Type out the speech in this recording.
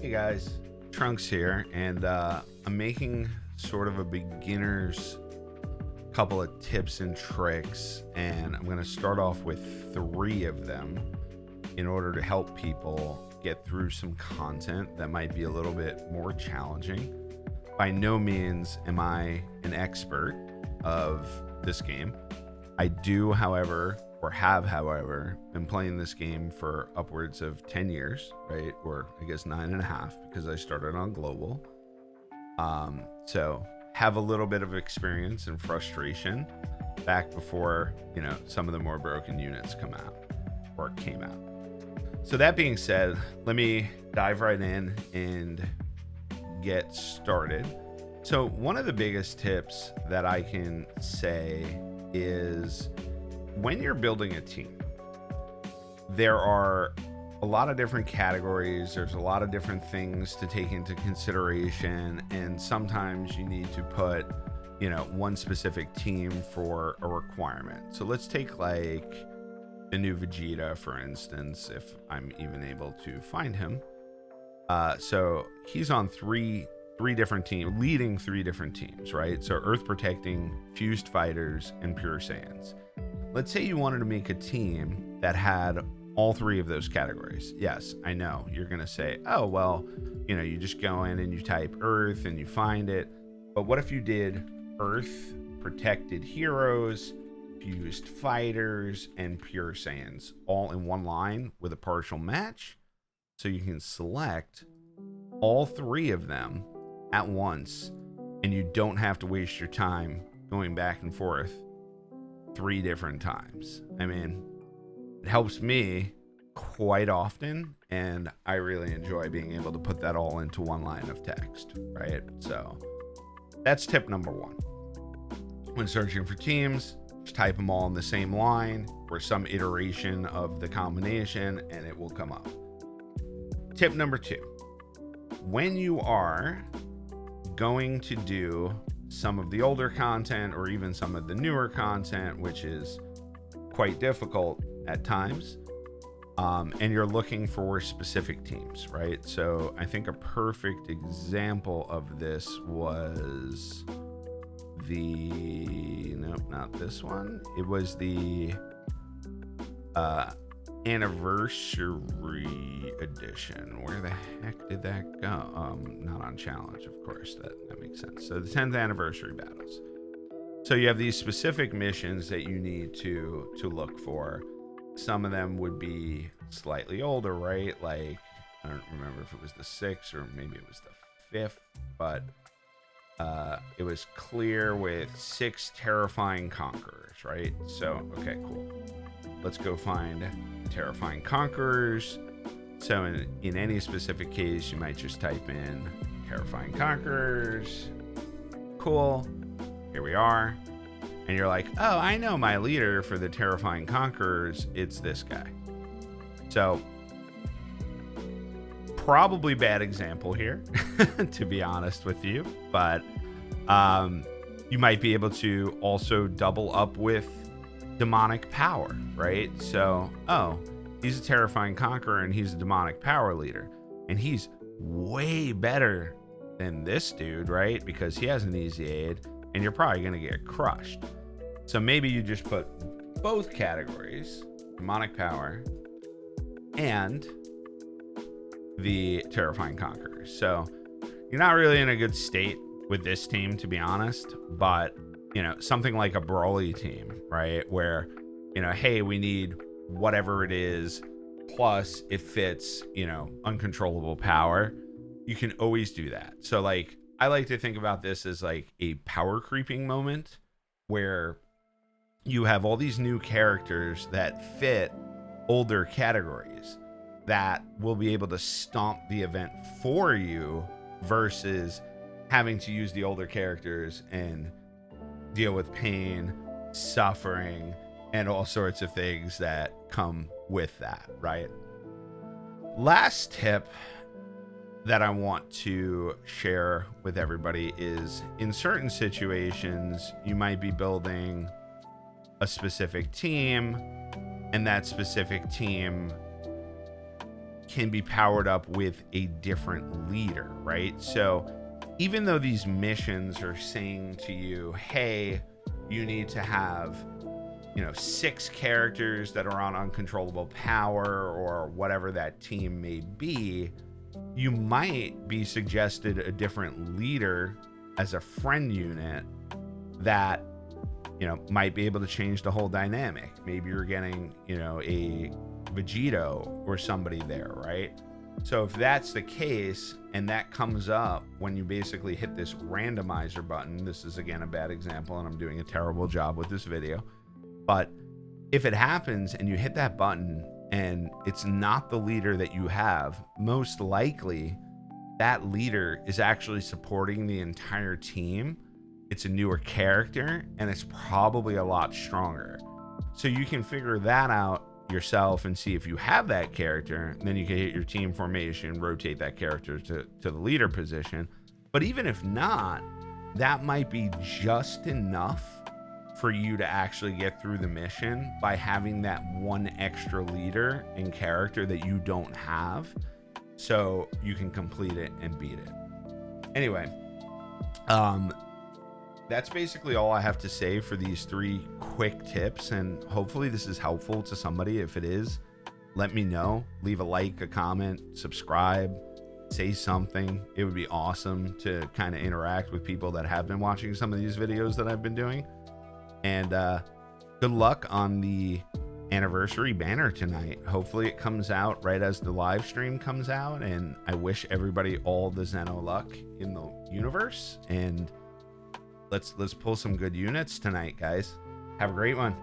Hey guys, Trunks here, and I'm making sort of a beginner's couple of tips and tricks, and I'm going to start off with 3 of them in order to help people get through some content that might be a little bit more challenging. By no means am I an expert of this game. I do, however, been playing this game for upwards of 10 years, right? Or I guess 9.5 because I started on global. So have a little bit of experience and frustration back before, some of the more broken units came out. So that being said, let me dive right in and get started. So one of the biggest tips that I can say is when you're building a team, there are a lot of different categories. There's a lot of different things to take into consideration. And sometimes you need to put, one specific team for a requirement. So let's take like the new Vegeta, for instance, if I'm even able to find him. So he's on three different teams, leading 3 different teams, right? So Earth Protecting, Fused Fighters, and Pure Saiyans. Let's say you wanted to make a team that had all 3 of those categories. Yes, I know you're going to say, oh, well, you just go in and you type Earth and you find it. But what if you did Earth Protected Heroes, Fused Fighters, and Pure Saiyans all in one line with a partial match? So you can select all 3 of them at once, and you don't have to waste your time going back and forth 3 different times. I mean, it helps me quite often, and I really enjoy being able to put that all into one line of text, right? So that's tip number 1. When searching for teams, just type them all in the same line or some iteration of the combination, and it will come up. Tip number 2, when you are going to do some of the older content or even some of the newer content, which is quite difficult at times, and you're looking for specific teams, right? So I think a perfect example of this was not this one. It was the anniversary edition. Where the heck did that go? Not on challenge, of course. That makes sense. So the 10th anniversary battles. So you have these specific missions that you need to look for. Some of them would be slightly older, right? Like, I don't remember if it was the 6th or maybe it was the 5th, but it was clear with 6 terrifying conquerors, right? So, okay, cool. Let's go find terrifying conquerors. So in any specific case, you might just type in terrifying conquerors. Cool. Here we are. And you're like, oh, I know my leader for the terrifying conquerors. It's this guy. So probably bad example here, to be honest with you. But you might be able to also double up with demonic power, right? So, oh, he's a terrifying conqueror and he's a demonic power leader, and he's way better than this dude, right? Because he has an easy aid and you're probably going to get crushed. So maybe you just put both categories, demonic power and the terrifying conqueror. So you're not really in a good state with this team, to be honest, but something like a Broly team, right? Where, hey, we need whatever it is, plus it fits, uncontrollable power. You can always do that. So like, I like to think about this as like a power creeping moment where you have all these new characters that fit older categories that will be able to stomp the event for you versus having to use the older characters and deal with pain, suffering, and all sorts of things that come with that, right? Last tip that I want to share with everybody is in certain situations, you might be building a specific team, and that specific team can be powered up with a different leader, right? So even though these missions are saying to you, hey, you need to have, 6 characters that are on uncontrollable power or whatever that team may be, you might be suggested a different leader as a friend unit that, might be able to change the whole dynamic. Maybe you're getting, a Vegito or somebody there, right? So if that's the case and that comes up when you basically hit this randomizer button, this is again a bad example and I'm doing a terrible job with this video, but if it happens and you hit that button and it's not the leader that you have, most likely that leader is actually supporting the entire team. It's a newer character and it's probably a lot stronger. So you can figure that out yourself and see if you have that character, and then you can hit your team formation, rotate that character to the leader position. But even if not, that might be just enough for you to actually get through the mission by having that one extra leader and character that you don't have, so you can complete it and beat it. Anyway, that's basically all I have to say for these 3 quick tips, and hopefully this is helpful to somebody. If it is, let me know. Leave a like, a comment, subscribe, say something. It would be awesome to kind of interact with people that have been watching some of these videos that I've been doing. And good luck on the anniversary banner tonight. Hopefully it comes out right as the live stream comes out, and I wish everybody all the Zeno luck in the universe, and let's pull some good units tonight, guys. Have a great one.